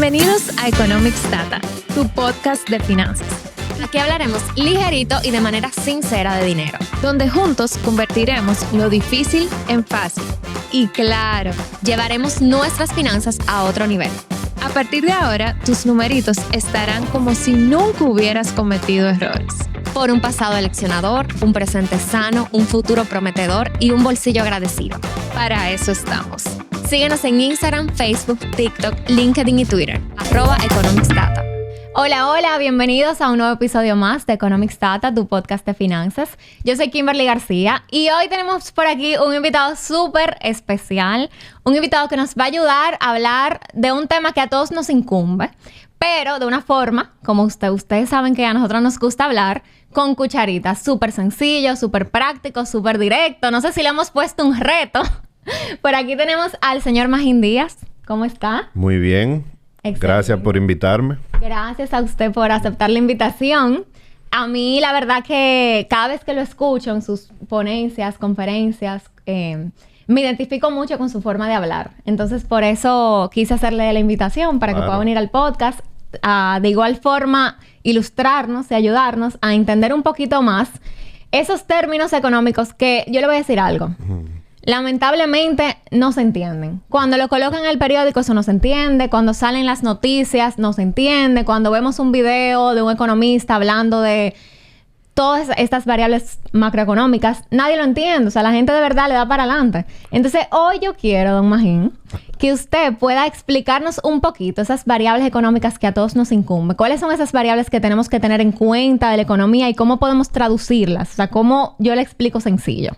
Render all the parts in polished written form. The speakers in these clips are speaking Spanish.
Bienvenidos a Economics Data, tu podcast de finanzas. Aquí hablaremos ligerito y de manera sincera de dinero, donde juntos convertiremos lo difícil en fácil. Y claro, llevaremos nuestras finanzas a otro nivel. A partir de ahora, tus numeritos estarán como si nunca hubieras cometido errores. Por un pasado eleccionador, un presente sano, un futuro prometedor y un bolsillo agradecido. Para eso estamos. Síguenos en Instagram, Facebook, TikTok, LinkedIn y Twitter. @EconomicsData. Hola, bienvenidos a un nuevo episodio más de Economics Data, tu podcast de finanzas. Yo soy Kimberly García y hoy tenemos por aquí un invitado súper especial, un invitado que nos va a ayudar a hablar de un tema que a todos nos incumbe, pero de una forma, como ustedes saben que a nosotros nos gusta hablar, con cucharitas, súper sencillo, súper práctico, súper directo. No sé si le hemos puesto un reto. Por aquí tenemos al señor Magín Díaz. ¿Cómo está? Muy bien. Excelente. Gracias por invitarme. Gracias a usted por aceptar la invitación. A mí, la verdad que cada vez que lo escucho en sus ponencias, conferencias, me identifico mucho con su forma de hablar. Entonces, por eso quise hacerle la invitación para que pueda venir al podcast. De igual forma, ilustrarnos y ayudarnos a entender un poquito más esos términos económicos que yo le voy a decir algo. Lamentablemente no se entienden. Cuando lo colocan en el periódico eso no se entiende. Cuando salen las noticias no se entiende. Cuando vemos un video de un economista hablando de todas estas variables macroeconómicas, nadie lo entiende. O sea, la gente de verdad le da para adelante. Entonces, hoy yo quiero, don Magín, que usted pueda explicarnos un poquito esas variables económicas que a todos nos incumben. ¿Cuáles son esas variables que tenemos que tener en cuenta de la economía y cómo podemos traducirlas? O sea, ¿cómo yo le explico sencillo?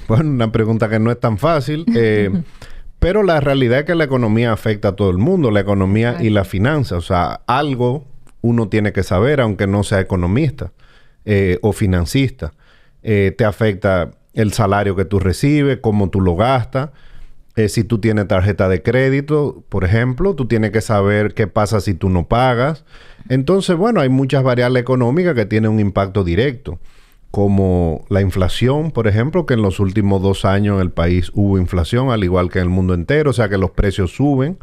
Bueno, una pregunta que no es tan fácil, pero la realidad es que la economía afecta a todo el mundo, la economía y la finanza. O sea, algo uno tiene que saber, aunque no sea economista o financista. Te afecta el salario que tú recibes, cómo tú lo gastas. Si tú tienes tarjeta de crédito, por ejemplo, tú tienes que saber qué pasa si tú no pagas. Entonces, bueno, hay muchas variables económicas que tienen un impacto directo, como la inflación, por ejemplo, que en los últimos 2 años en el país hubo inflación, al igual que en el mundo entero, o sea que los precios suben.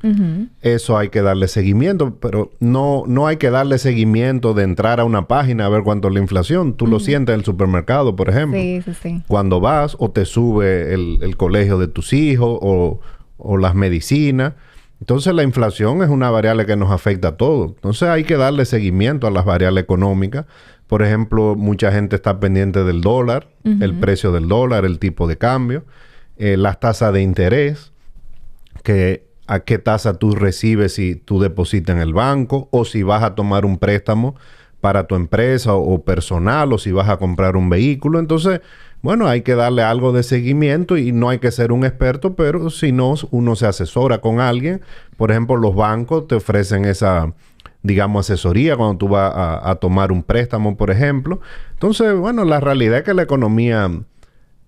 Eso hay que darle seguimiento, pero no hay que darle seguimiento de entrar a una página a ver cuánto es la inflación. Tú lo sientes en el supermercado, por ejemplo. Sí. Cuando vas o te sube el colegio de tus hijos o las medicinas. Entonces la inflación es una variable que nos afecta a todos. Entonces hay que darle seguimiento a las variables económicas. Por ejemplo, mucha gente está pendiente del dólar, el precio del dólar, el tipo de cambio, las tasas de interés, a qué tasa tú recibes si tú depositas en el banco o si vas a tomar un préstamo para tu empresa o personal o si vas a comprar un vehículo. Entonces, bueno, hay que darle algo de seguimiento y no hay que ser un experto, pero si no, uno se asesora con alguien. Por ejemplo, los bancos te ofrecen esa, digamos, asesoría cuando tú vas a tomar un préstamo, por ejemplo. Entonces, bueno, la realidad es que la economía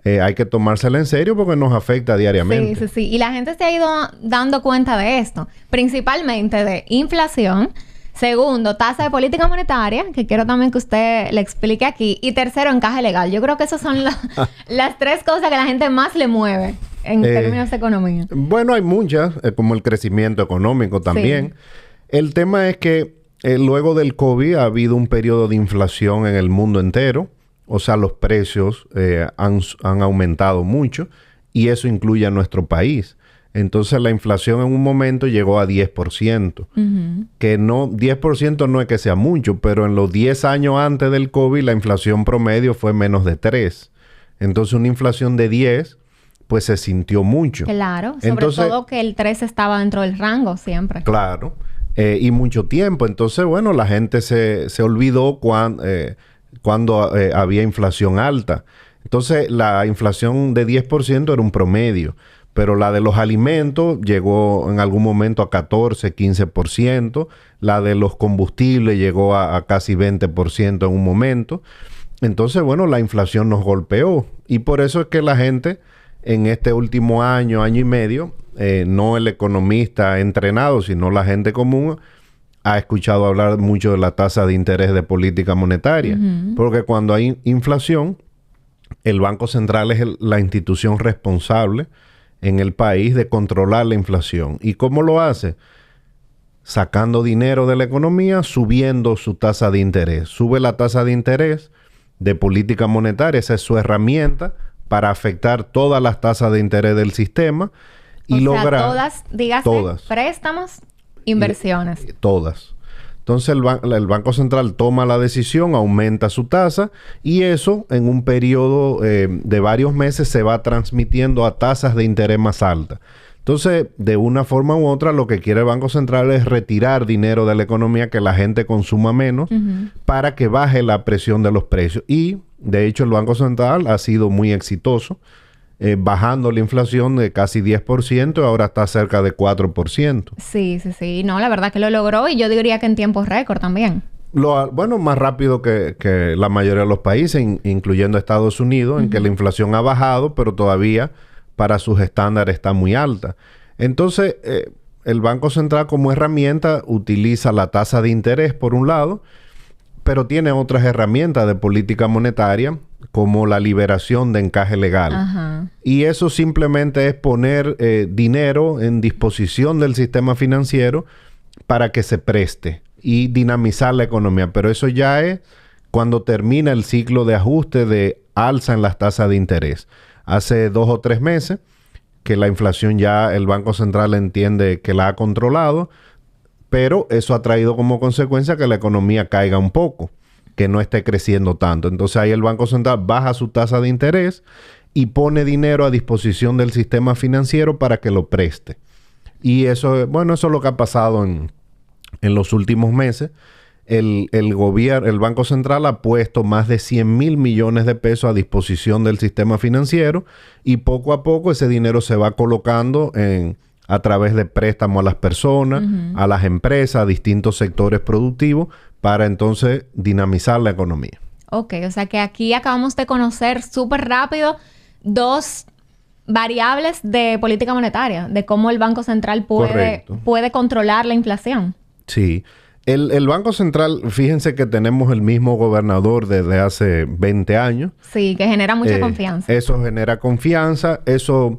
hay que tomársela en serio porque nos afecta diariamente. Sí. Y la gente se ha ido dando cuenta de esto. Principalmente de inflación. Segundo, tasa de política monetaria, que quiero también que usted le explique aquí. Y tercero, encaje legal. Yo creo que esas son las 3 cosas que la gente más le mueve en términos de economía. Bueno, hay muchas, como el crecimiento económico también. Sí. El tema es que luego del COVID ha habido un periodo de inflación en el mundo entero. O sea, los precios han aumentado mucho y eso incluye a nuestro país. Entonces, la inflación en un momento llegó a 10%. Que 10% no es que sea mucho, pero en los 10 años antes del COVID, la inflación promedio fue menos de 3. Entonces, una inflación de 10, pues se sintió mucho. Claro. Sobre todo que el 3 estaba dentro del rango siempre. Claro. Y mucho tiempo. Entonces, bueno, la gente se olvidó cuando había inflación alta. Entonces, la inflación de 10% era un promedio. Pero la de los alimentos llegó en algún momento a 14, 15%. La de los combustibles llegó a casi 20% en un momento. Entonces, bueno, la inflación nos golpeó. Y por eso es que la gente en este último año y medio, no el economista entrenado, sino la gente común, ha escuchado hablar mucho de la tasa de interés de política monetaria. Porque cuando hay inflación, el Banco Central es la institución responsable en el país de controlar la inflación. ¿Y cómo lo hace? Sacando dinero de la economía, subiendo su tasa de interés. Sube la tasa de interés de política monetaria, esa es su herramienta para afectar todas las tasas de interés del sistema y lograr... todas, dígase, todas. Préstamos, inversiones. Todas. Entonces el Banco Central toma la decisión, aumenta su tasa y eso en un periodo de varios meses se va transmitiendo a tasas de interés más altas. Entonces, de una forma u otra, lo que quiere el Banco Central es retirar dinero de la economía, que la gente consuma menos, para que baje la presión de los precios. Y, de hecho, el Banco Central ha sido muy exitoso, bajando la inflación de casi 10%, ahora está cerca de 4%. Sí. No, la verdad que lo logró y yo diría que en tiempos récord también. Bueno, más rápido que la mayoría de los países, incluyendo Estados Unidos, en que la inflación ha bajado, pero todavía para sus estándares está muy alta. Entonces, el Banco Central como herramienta utiliza la tasa de interés por un lado, pero tiene otras herramientas de política monetaria como la liberación de encaje legal. Ajá. Y eso simplemente es poner dinero en disposición del sistema financiero para que se preste y dinamizar la economía. Pero eso ya es cuando termina el ciclo de ajuste de alza en las tasas de interés. Hace 2 o 3 meses que la inflación ya el Banco Central entiende que la ha controlado, pero eso ha traído como consecuencia que la economía caiga un poco, que no esté creciendo tanto. Entonces ahí el Banco Central baja su tasa de interés y pone dinero a disposición del sistema financiero para que lo preste. Y eso, bueno, eso es lo que ha pasado en los últimos meses. El Banco Central ha puesto más de 100,000 millones de pesos a disposición del sistema financiero y poco a poco ese dinero se va colocando a través de préstamos a las personas, a las empresas, a distintos sectores productivos para entonces dinamizar la economía. Ok, o sea que aquí acabamos de conocer súper rápido 2 variables de política monetaria, de cómo el Banco Central puede controlar la inflación. Sí. El Banco Central, fíjense que tenemos el mismo gobernador desde hace 20 años. Sí, que genera mucha confianza. Eso genera confianza. Eso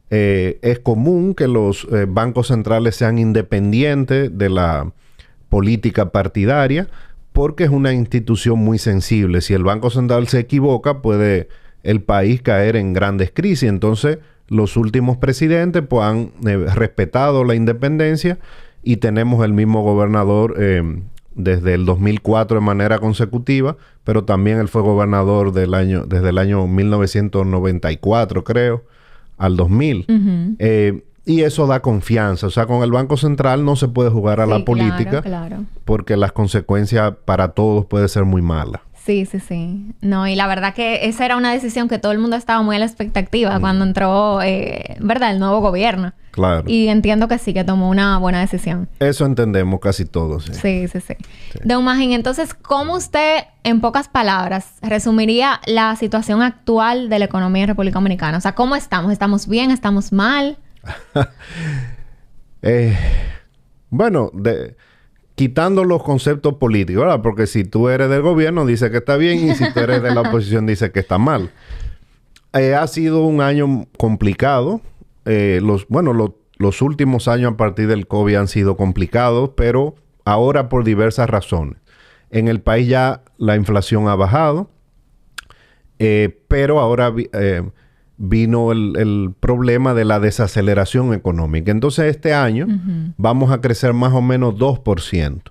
es común que los bancos centrales sean independientes de la política partidaria porque es una institución muy sensible. Si el Banco Central se equivoca, puede el país caer en grandes crisis. Entonces, los últimos presidentes pues, han respetado la independencia y tenemos el mismo gobernador desde el 2004 de manera consecutiva, pero también él fue gobernador desde el año 1994, creo, al 2000. Y eso da confianza. O sea, con el Banco Central no se puede jugar a la política porque las consecuencias para todos pueden ser muy malas. Sí. No, y la verdad que esa era una decisión que todo el mundo estaba muy a la expectativa cuando entró, ¿verdad? El nuevo gobierno. Claro. Y entiendo que sí, que tomó una buena decisión. Eso entendemos casi todos. Sí. Don Magín, entonces, ¿cómo usted, en pocas palabras, resumiría la situación actual de la economía en República Dominicana? O sea, ¿cómo estamos? ¿Estamos bien? ¿Estamos mal? Bueno, quitando los conceptos políticos, ¿verdad? Porque si tú eres del gobierno, dice que está bien, y si tú eres de la oposición, dice que está mal. Ha sido un año complicado. Los últimos años a partir del COVID han sido complicados, pero ahora por diversas razones. En el país ya la inflación ha bajado, pero ahora vino el problema de la desaceleración económica. Entonces, este año vamos a crecer más o menos 2%.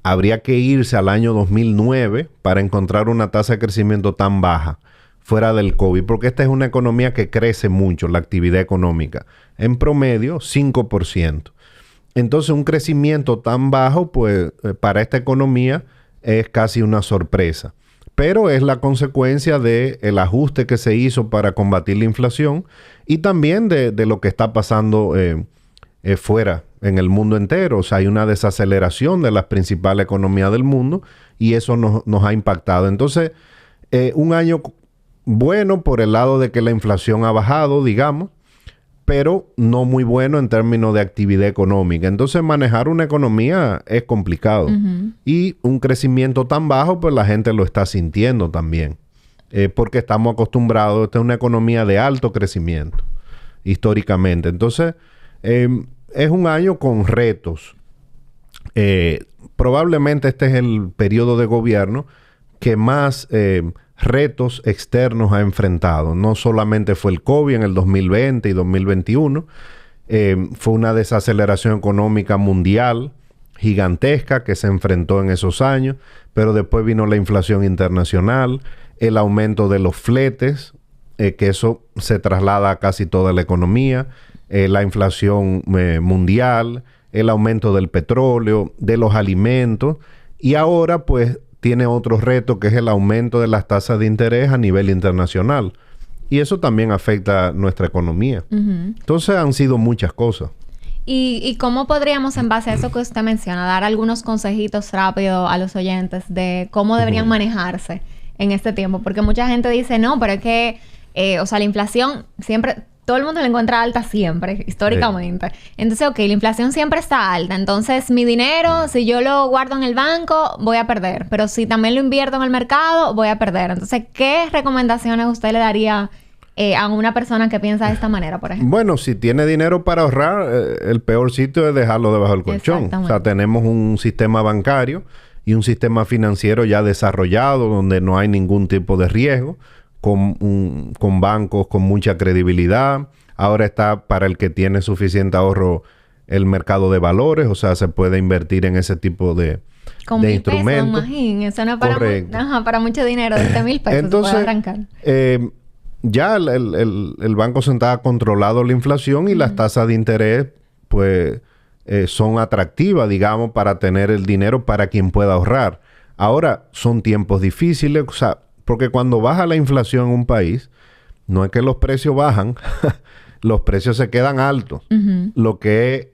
Habría que irse al año 2009 para encontrar una tasa de crecimiento tan baja fuera del COVID, porque esta es una economía que crece mucho, la actividad económica. En promedio, 5%. Entonces, un crecimiento tan bajo, pues, para esta economía es casi una sorpresa. Pero es la consecuencia del ajuste que se hizo para combatir la inflación y también de lo que está pasando fuera, en el mundo entero. O sea, hay una desaceleración de las principales economías del mundo y eso nos ha impactado. Entonces, un año bueno por el lado de que la inflación ha bajado, digamos, pero no muy bueno en términos de actividad económica. Entonces, manejar una economía es complicado. Y un crecimiento tan bajo, pues la gente lo está sintiendo también. Porque estamos acostumbrados, esta es una economía de alto crecimiento. históricamente. Entonces, es un año con retos. Probablemente este es el periodo de gobierno que más retos externos ha enfrentado. No solamente fue el COVID en el 2020 y 2021, fue una desaceleración económica mundial gigantesca que se enfrentó en esos años, pero después vino la inflación internacional, el aumento de los fletes, que eso se traslada a casi toda la economía, la inflación mundial, el aumento del petróleo, de los alimentos, y ahora pues tiene otro reto que es el aumento de las tasas de interés a nivel internacional. Y eso también afecta nuestra economía. Entonces han sido muchas cosas. ¿Y cómo podríamos, en base a eso que usted menciona, dar algunos consejitos rápidos a los oyentes de cómo deberían manejarse en este tiempo? Porque mucha gente dice, no, pero es que, o sea, la inflación siempre... Todo el mundo la encuentra alta siempre, históricamente. Entonces, ok, la inflación siempre está alta. Entonces, mi dinero, si yo lo guardo en el banco, voy a perder. Pero si también lo invierto en el mercado, voy a perder. Entonces, ¿qué recomendaciones usted le daría a una persona que piensa de esta manera, por ejemplo? Bueno, si tiene dinero para ahorrar, el peor sitio es dejarlo debajo del colchón. O sea, tenemos un sistema bancario y un sistema financiero ya desarrollado donde no hay ningún tipo de riesgo. Con bancos con mucha credibilidad. Ahora está para el que tiene suficiente ahorro el mercado de valores, o sea, se puede invertir en ese tipo de instrumentos. Eso no es para, para mucho dinero, de 1,000 pesos. Entonces, se puede arrancar. Ya el Banco Central ha controlado la inflación y las tasas de interés, pues, son atractivas, digamos, para tener el dinero para quien pueda ahorrar. Ahora, son tiempos difíciles, o sea, porque cuando baja la inflación en un país, no es que los precios bajan, los precios se quedan altos. Lo que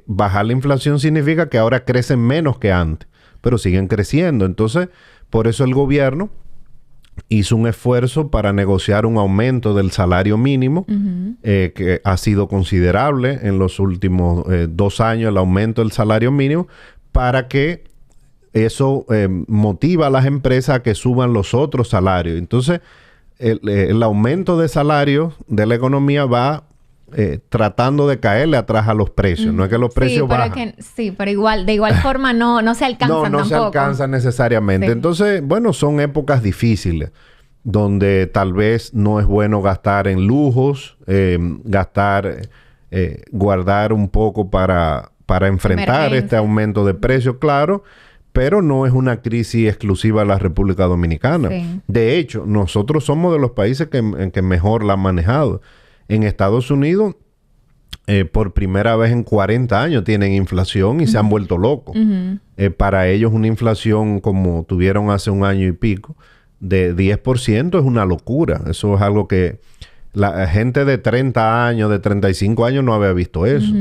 bajar la inflación significa que ahora crecen menos que antes, pero siguen creciendo. Entonces, por eso el gobierno hizo un esfuerzo para negociar un aumento del salario mínimo, que ha sido considerable en los últimos 2 años, el aumento del salario mínimo, para que eso motiva a las empresas a que suban los otros salarios. Entonces, el aumento de salarios de la economía va tratando de caerle atrás a los precios. No es que los precios bajan. Pero igual, de igual forma no se alcanzan tampoco. No se alcanzan necesariamente. Sí. Entonces, bueno, son épocas difíciles donde tal vez no es bueno gastar en lujos, guardar un poco para enfrentar este aumento de precios, claro. Pero no es una crisis exclusiva de la República Dominicana. Sí. De hecho, nosotros somos de los países que mejor la han manejado. En Estados Unidos, por primera vez en 40 años tienen inflación y se han vuelto locos. Para ellos una inflación como tuvieron hace un año y pico de 10% es una locura. Eso es algo que la gente de 30 años, de 35 años no había visto eso.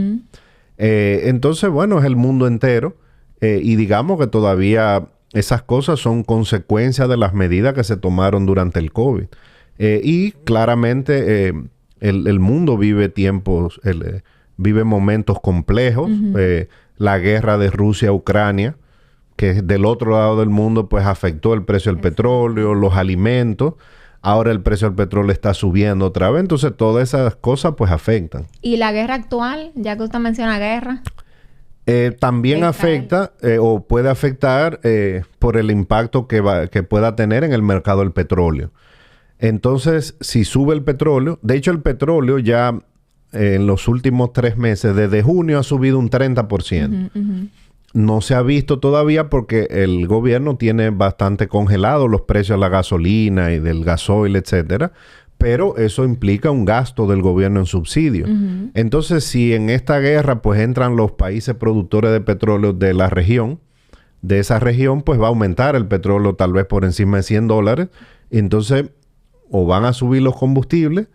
Entonces, bueno, es el mundo entero. Y digamos que todavía esas cosas son consecuencias de las medidas que se tomaron durante el COVID. Y claramente el mundo vive vive momentos complejos. La guerra de Rusia a Ucrania, que del otro lado del mundo, pues afectó el precio del petróleo, los alimentos. Ahora el precio del petróleo está subiendo otra vez. Entonces todas esas cosas pues afectan. ¿Y la guerra actual? Ya que usted menciona guerra... también afecta o puede afectar por el impacto que pueda tener en el mercado del petróleo. Entonces, si sube el petróleo... De hecho, el petróleo ya en los últimos 3 meses, desde junio, ha subido un 30%. No se ha visto todavía porque el gobierno tiene bastante congelados los precios de la gasolina y del gasoil, etcétera. Pero eso implica un gasto del gobierno en subsidios. Entonces, si en esta guerra pues entran los países productores de petróleo de la región, de esa región, pues va a aumentar el petróleo tal vez por encima de $100. Entonces, o van a subir los combustibles,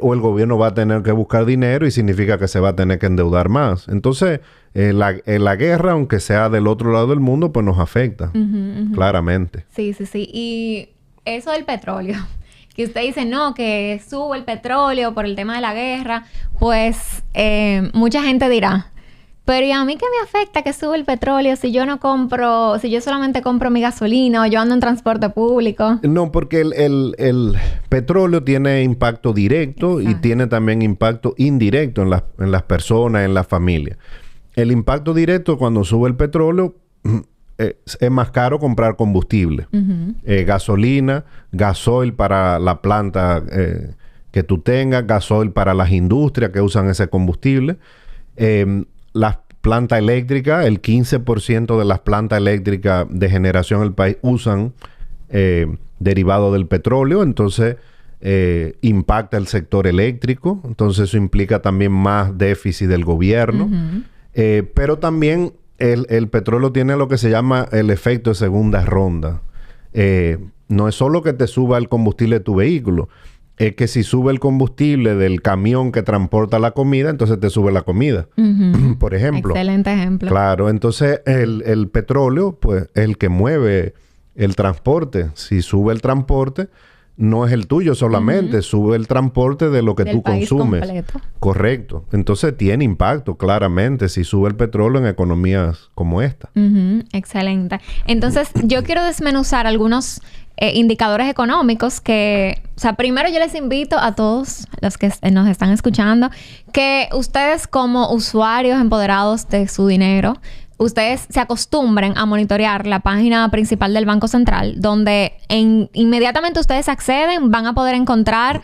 o el gobierno va a tener que buscar dinero y significa que se va a tener que endeudar más. Entonces, la guerra, aunque sea del otro lado del mundo, pues nos afecta, claramente. Sí. Y eso del petróleo... que usted dice, no, que sube el petróleo por el tema de la guerra, pues mucha gente dirá, Pero ¿y a mí qué me afecta que sube el petróleo si yo solamente compro mi gasolina o yo ando en transporte público? No, porque el petróleo tiene impacto directo y tiene también impacto indirecto en las personas, en las familias. El impacto directo cuando sube el petróleo es más caro comprar combustible. Gasolina, gasoil para la planta que tú tengas, gasoil para las industrias que usan ese combustible. Las plantas eléctricas, el 15% de las plantas eléctricas de generación del país usan derivado del petróleo. Entonces, impacta el sector eléctrico. Entonces, eso implica también más déficit del gobierno. Pero también el petróleo tiene lo que se llama el efecto de segunda ronda. No es solo que te suba el combustible de tu vehículo. Es que si sube el combustible del camión que transporta la comida, entonces te sube la comida. Por ejemplo. Excelente ejemplo. Claro. Entonces, el petróleo, pues, es el que mueve el transporte. Si sube el transporte, no es el tuyo solamente. Sube el transporte de lo que tú consumes. Completo. Correcto. Entonces, tiene impacto, claramente, si sube el petróleo en economías como esta. Excelente. Entonces, yo quiero desmenuzar algunos indicadores económicos que... O sea, primero yo les invito a todos los que nos están escuchando que ustedes como usuarios empoderados de su dinero, ustedes se acostumbren a monitorear la página principal del Banco Central, donde inmediatamente ustedes acceden, van a poder encontrar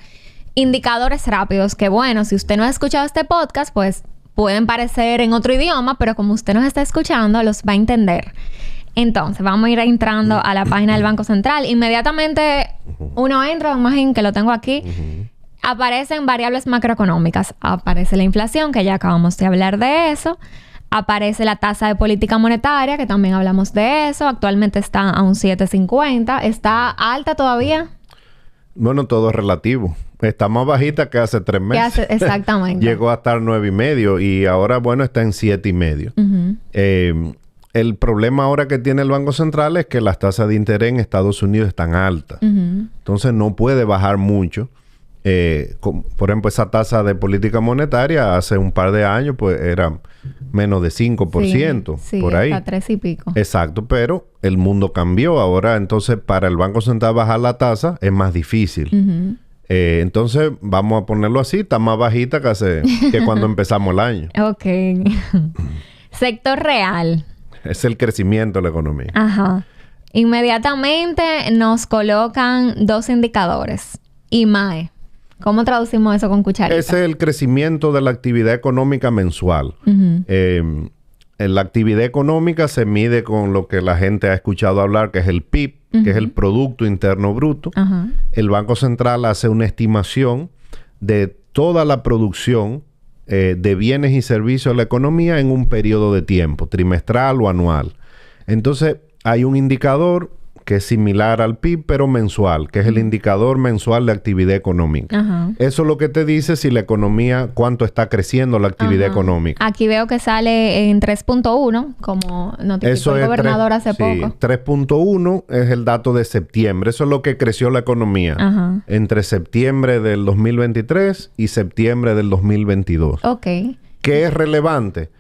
indicadores rápidos que, bueno, si usted no ha escuchado este podcast, pues pueden parecer en otro idioma, pero como usted nos está escuchando, los va a entender. Entonces, vamos a ir entrando a la página del Banco Central. Inmediatamente uno entra, imagínate que lo tengo aquí, aparecen variables macroeconómicas. Aparece la inflación, que ya acabamos de hablar de eso. Aparece la tasa de política monetaria, que también hablamos de eso. Actualmente está a un 7.50. ¿Está alta todavía? Bueno, todo es relativo. Está más bajita que hace 3 meses. Exactamente. Llegó a estar 9.5 y ahora, bueno, está en 7.5. El problema ahora que tiene el Banco Central es que las tasas de interés en Estados Unidos están altas. Entonces, no puede bajar mucho. Por ejemplo, esa tasa de política monetaria hace un par de años, pues, era menos de 5%. Sí, por ahí. Hasta 3 y pico. Exacto, pero el mundo cambió. Ahora, entonces, para el Banco Central bajar la tasa es más difícil. Entonces, vamos a ponerlo así. Está más bajita que cuando empezamos el año. Ok. Sector real. Es el crecimiento de la economía. Ajá. Inmediatamente nos colocan 2 indicadores. IMAE. ¿Cómo traducimos eso con cucharita? Ese es el crecimiento de la actividad económica mensual. La actividad económica se mide con lo que la gente ha escuchado hablar, que es el PIB, que es el Producto Interno Bruto. El Banco Central hace una estimación de toda la producción de bienes y servicios de la economía en un periodo de tiempo, trimestral o anual. Entonces, hay un indicador que es similar al PIB, pero mensual, que es el indicador mensual de actividad económica. Eso es lo que te dice si la economía, cuánto está creciendo la actividad económica. Aquí veo que sale en 3.1, como notificó el gobernador hace poco. 3.1 es el dato de septiembre. Eso es lo que creció la economía entre septiembre del 2023 y septiembre del 2022. Ok. ¿Qué es relevante?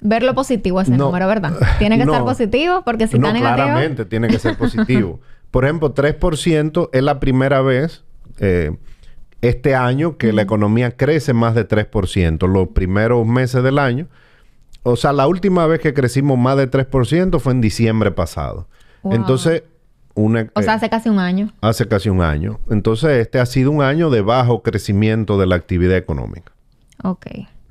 Verlo positivo ese número, ¿verdad? Tiene que estar positivo porque si está negativo... claramente tiene que ser positivo. Por ejemplo, 3% es la primera vez este año que la economía crece más de 3%. Los primeros meses del año. O sea, la última vez que crecimos más de 3% fue en diciembre pasado. Wow. Entonces... o sea, hace casi un año. Hace casi un año. Entonces, este ha sido un año de bajo crecimiento de la actividad económica. Ok.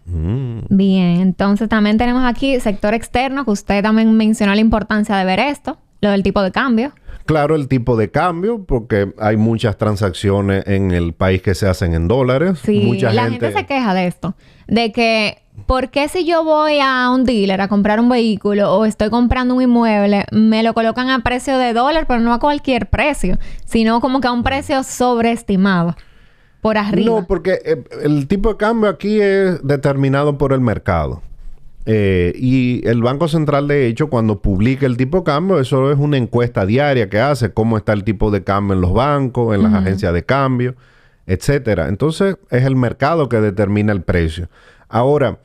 Bien, entonces también tenemos aquí sector externo, que usted también mencionó la importancia de ver esto, lo del tipo de cambio. Claro, el tipo de cambio, porque hay muchas transacciones en el país que se hacen en dólares. Sí, la gente se queja de esto, de que ¿por qué si yo voy a un dealer a comprar un vehículo o estoy comprando un inmueble, me lo colocan a precio de dólar, pero no a cualquier precio, sino como que a un precio sobreestimado? Por arriba. No, porque el tipo de cambio aquí es determinado por el mercado. Y el Banco Central, de hecho, cuando publica el tipo de cambio, eso es una encuesta diaria que hace, cómo está el tipo de cambio en los bancos, en las agencias de cambio, etcétera. Entonces, es el mercado que determina el precio. Ahora,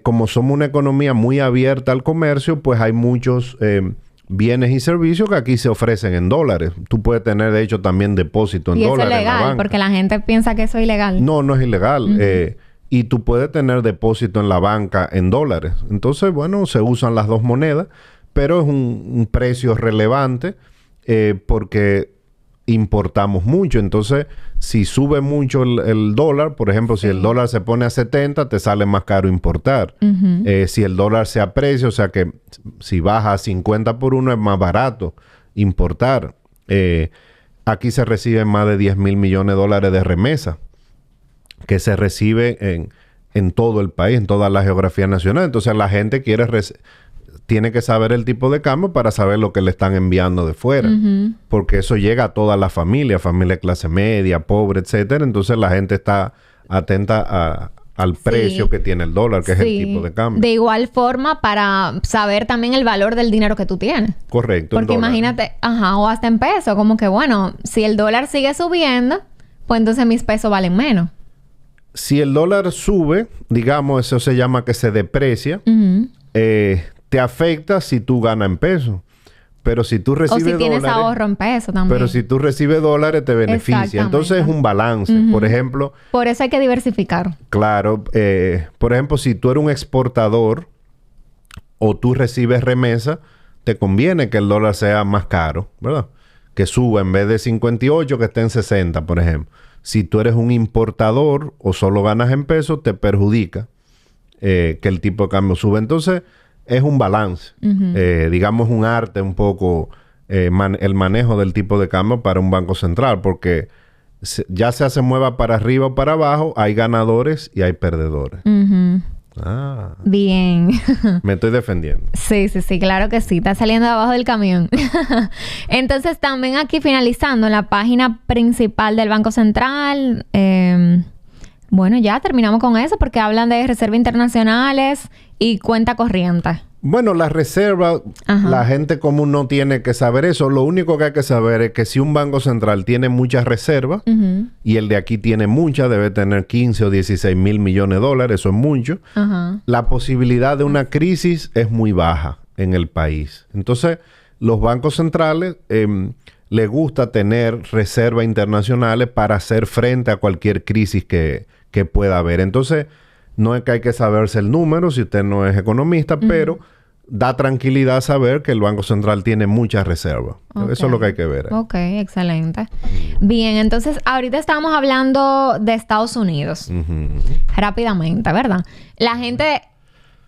como somos una economía muy abierta al comercio, pues hay muchos bienes y servicios que aquí se ofrecen en dólares. Tú puedes tener, de hecho, también depósito en Y eso dólares es en la legal, banca. porque la gente piensa que eso es ilegal. No, no es ilegal. Y tú puedes tener depósito en la banca en dólares. Entonces, bueno, se usan las dos monedas, pero es un precio relevante porque importamos mucho. Entonces, si sube mucho el dólar, por ejemplo, si el dólar se pone a 70, te sale más caro importar. Si el dólar se aprecia, o sea que si baja a 50 por 1 es más barato importar. Aquí se reciben más de 10 mil millones de dólares de remesa que se recibe en todo el país, en toda la geografía nacional. Entonces la gente tiene que saber el tipo de cambio para saber lo que le están enviando de fuera. Porque eso llega a toda la familia de clase media, pobre, etcétera. Entonces la gente está atenta al precio que tiene el dólar, que es el tipo de cambio. De igual forma, para saber también el valor del dinero que tú tienes. Correcto. Porque imagínate, o hasta en peso, como que bueno, si el dólar sigue subiendo, pues entonces mis pesos valen menos. Si el dólar sube, digamos, eso se llama que se deprecia, te afecta si tú ganas en pesos. Pero si tú recibes dólares... O si tienes dólares, ahorro en pesos también. Pero si tú recibes dólares, te beneficia. Entonces es un balance. Por ejemplo... Por eso hay que diversificar. Claro. Por ejemplo, si tú eres un exportador o tú recibes remesa, te conviene que el dólar sea más caro, ¿verdad? Que suba en vez de 58, que esté en 60, por ejemplo. Si tú eres un importador o solo ganas en pesos, te perjudica que el tipo de cambio sube. Entonces, es un balance. Digamos, un arte un poco el manejo del tipo de cambio para un banco central. Porque ya sea se mueva para arriba o para abajo, hay ganadores y hay perdedores. Bien. Me estoy defendiendo. Sí, claro que sí. Está saliendo de abajo del camión. Entonces, también aquí finalizando, en la página principal del Banco Central, bueno, ya terminamos con eso porque hablan de reservas internacionales y cuenta corriente. Bueno, la reserva, la gente común no tiene que saber eso. Lo único que hay que saber es que si un banco central tiene muchas reservas y el de aquí tiene muchas, debe tener 15 o 16 mil millones de dólares, eso es mucho. La posibilidad de una crisis es muy baja en el país. Entonces, los bancos centrales les gusta tener reservas internacionales para hacer frente a cualquier crisis que pueda haber. Entonces, no es que hay que saberse el número si usted no es economista, pero da tranquilidad saber que el Banco Central tiene muchas reservas. Eso es lo que hay que ver. Ok, excelente. Bien, entonces ahorita estábamos hablando de Estados Unidos. Rápidamente, ¿verdad? La gente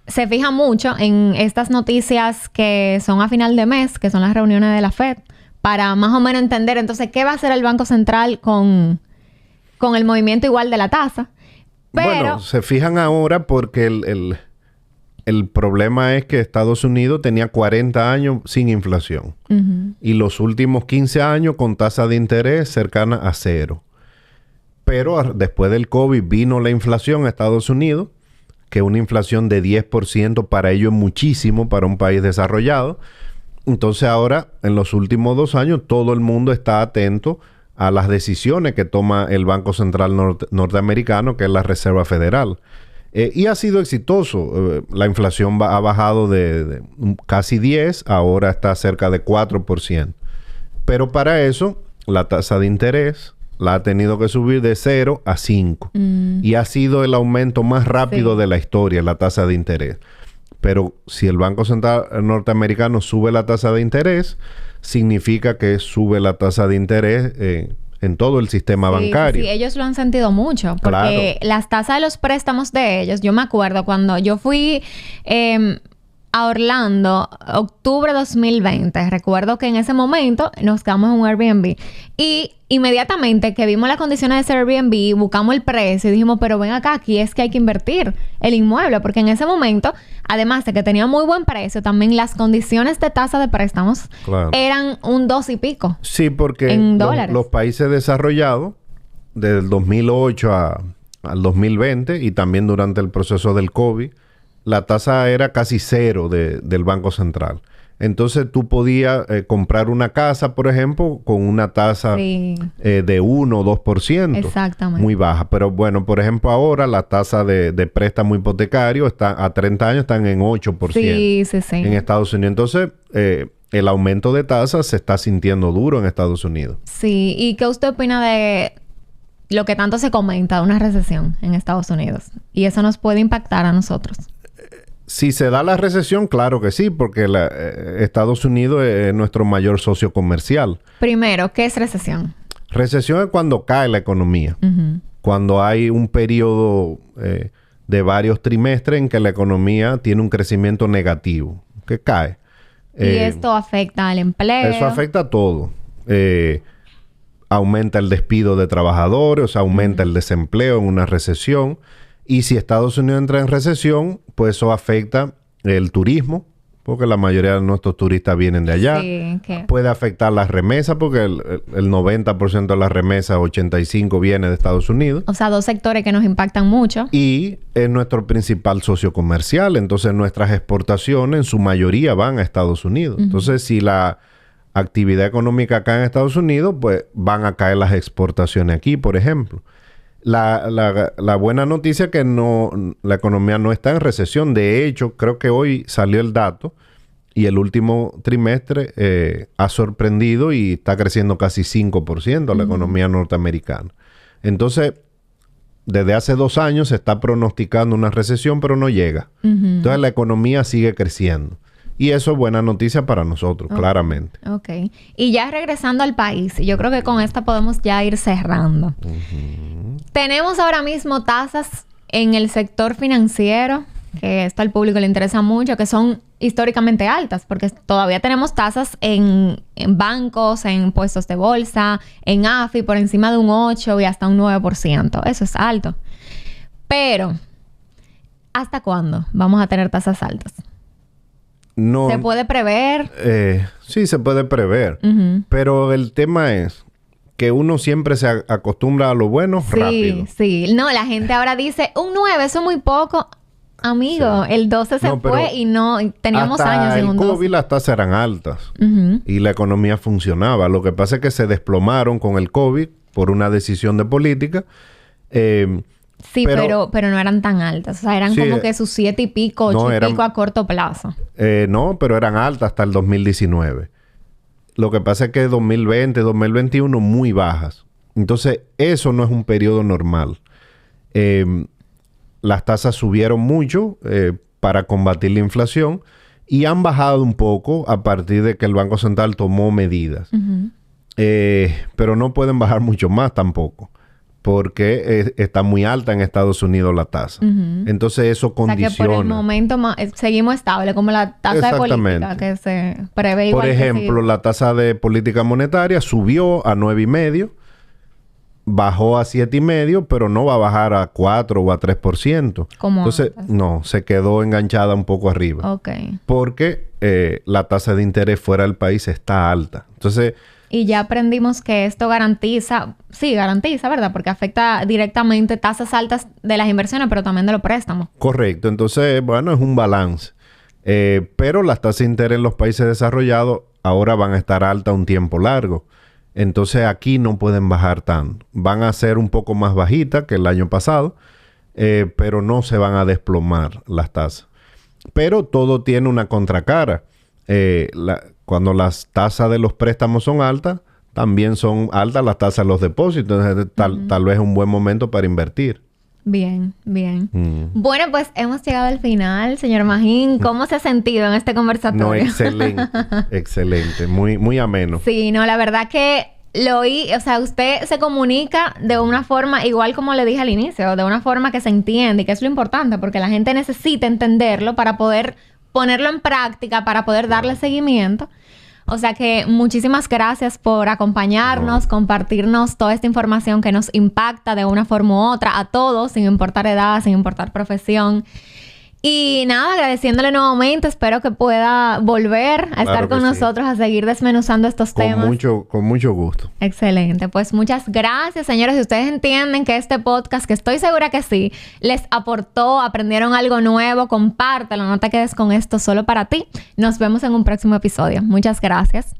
se fija mucho en estas noticias que son a final de mes, que son las reuniones de la FED, para más o menos entender entonces qué va a hacer el Banco Central con el movimiento igual de la tasa. Pero... Bueno, se fijan ahora porque el problema es que Estados Unidos tenía 40 años sin inflación. Y los últimos 15 años con tasa de interés cercana a cero. Pero después del COVID vino la inflación a Estados Unidos, que una inflación de 10% para ellos es muchísimo para un país desarrollado. Entonces ahora, en los últimos 2 años, todo el mundo está atento a las decisiones que toma el Banco Central norteamericano, que es la Reserva Federal. Y ha sido exitoso. La inflación ha bajado de casi 10, ahora está cerca de 4%. Pero para eso, la tasa de interés la ha tenido que subir de 0 a 5. Y ha sido el aumento más rápido de la historia, la tasa de interés. Pero si el Banco Central norteamericano sube la tasa de interés, significa que sube la tasa de interés en todo el sistema bancario. Sí, ellos lo han sentido mucho. Porque las tasas de los préstamos de ellos, yo me acuerdo cuando yo fui a Orlando, octubre de 2020. Recuerdo que en ese momento nos quedamos en un Airbnb. Y inmediatamente que vimos las condiciones de ese Airbnb, buscamos el precio y dijimos, pero ven acá, aquí es que hay que invertir el inmueble. Porque en ese momento, además de que tenía muy buen precio, también las condiciones de tasa de préstamos eran un 2 y pico. Sí, porque en dólares. Los países desarrollados, desde el 2008 al 2020 y también durante el proceso del COVID, la tasa era casi cero del Banco Central. Entonces tú podías comprar una casa, por ejemplo, con una tasa de 1 o 2%. Exactamente. Muy baja. Pero bueno, por ejemplo, ahora la tasa de préstamo hipotecario está a 30 años están en 8%. Sí. En Estados Unidos. Entonces, el aumento de tasas se está sintiendo duro en Estados Unidos. Sí. ¿Y qué usted opina de lo que tanto se comenta de una recesión en Estados Unidos? Y eso nos puede impactar a nosotros. Si se da la recesión, claro que sí, porque Estados Unidos es nuestro mayor socio comercial. Primero, ¿qué es recesión? Recesión es cuando cae la economía. Cuando hay un periodo de varios trimestres en que la economía tiene un crecimiento negativo, que cae. Y esto afecta al empleo. Eso afecta a todo. Aumenta el despido de trabajadores, o sea, aumenta el desempleo en una recesión. Y si Estados Unidos entra en recesión, pues eso afecta el turismo, porque la mayoría de nuestros turistas vienen de allá. Sí, ¿qué? Puede afectar las remesas, porque el 90% de las remesas, 85% viene de Estados Unidos. O sea, dos sectores que nos impactan mucho. Y es nuestro principal socio comercial. Entonces, nuestras exportaciones en su mayoría van a Estados Unidos. Entonces, si la actividad económica acá en Estados Unidos, pues van a caer las exportaciones aquí, por ejemplo. La buena noticia es que la economía no está en recesión. De hecho, creo que hoy salió el dato y el último trimestre ha sorprendido y está creciendo casi 5% la economía norteamericana. Entonces, desde hace 2 años se está pronosticando una recesión, pero no llega. Entonces, la economía sigue creciendo. Y eso es buena noticia para nosotros, claramente. Ok. Y ya regresando al país, yo creo que con esta podemos ya ir cerrando. Tenemos ahora mismo tasas en el sector financiero, que esto al público le interesa mucho, que son históricamente altas, porque todavía tenemos tasas en bancos, en puestos de bolsa, en AFI, por encima de un 8 y hasta un 9%. Eso es alto. Pero, ¿hasta cuándo vamos a tener tasas altas? No, ¿Se puede prever? Sí, se puede prever. Pero el tema es que uno siempre se acostumbra a lo bueno rápido. Sí. No, la gente ahora dice, un 9, eso es muy poco. Amigo, el 12 se fue y no... Teníamos años en un 12. Hasta el COVID las tasas eran altas. Y la economía funcionaba. Lo que pasa es que se desplomaron con el COVID por una decisión de política. Sí, pero no eran tan altas. O sea, eran como que sus 7 y pico, 8 y pico a corto plazo. No, pero eran altas hasta el 2019. Lo que pasa es que 2020, 2021 muy bajas. Entonces, eso no es un periodo normal. Las tasas subieron mucho para combatir la inflación y han bajado un poco a partir de que el Banco Central tomó medidas. Pero no pueden bajar mucho más tampoco, porque está muy alta en Estados Unidos la tasa. Entonces eso condiciona. O sea que por el momento seguimos estable, como la tasa de política que se prevé igual. Por ejemplo, la tasa de política monetaria subió a 9,5%, bajó a 7,5%, pero no va a bajar a 4 o a 3%. ¿Cómo? Entonces, no, se quedó enganchada un poco arriba. Ok. Porque la tasa de interés fuera del país está alta. Entonces... Y ya aprendimos que esto garantiza, ¿verdad? Porque afecta directamente tasas altas de las inversiones, pero también de los préstamos. Correcto. Entonces, bueno, es un balance. Pero las tasas de interés en los países desarrollados ahora van a estar altas un tiempo largo. Entonces, aquí no pueden bajar tanto. Van a ser un poco más bajitas que el año pasado, pero no se van a desplomar las tasas. Pero todo tiene una contracara. Cuando las tasas de los préstamos son altas, también son altas las tasas de los depósitos. Entonces, tal vez es un buen momento para invertir. Bien. Bueno, pues hemos llegado al final, señor Magín. ¿Cómo se ha sentido en este conversatorio? No, excelente. Muy ameno. Sí, no, la verdad que lo oí, o sea, usted se comunica de una forma, igual como le dije al inicio, de una forma que se entiende, y que es lo importante, porque la gente necesita entenderlo para poder ponerlo en práctica, para poder darle seguimiento. O sea que muchísimas gracias por acompañarnos, compartirnos toda esta información que nos impacta de una forma u otra a todos, sin importar edad, sin importar profesión. Y nada, agradeciéndole nuevamente. Espero que pueda volver a estar con nosotros a seguir desmenuzando estos temas. Con mucho gusto. Excelente. Pues muchas gracias, señores. Si ustedes entienden que este podcast, que estoy segura que sí, les aportó, aprendieron algo nuevo, compártelo. No te quedes con esto solo para ti. Nos vemos en un próximo episodio. Muchas gracias.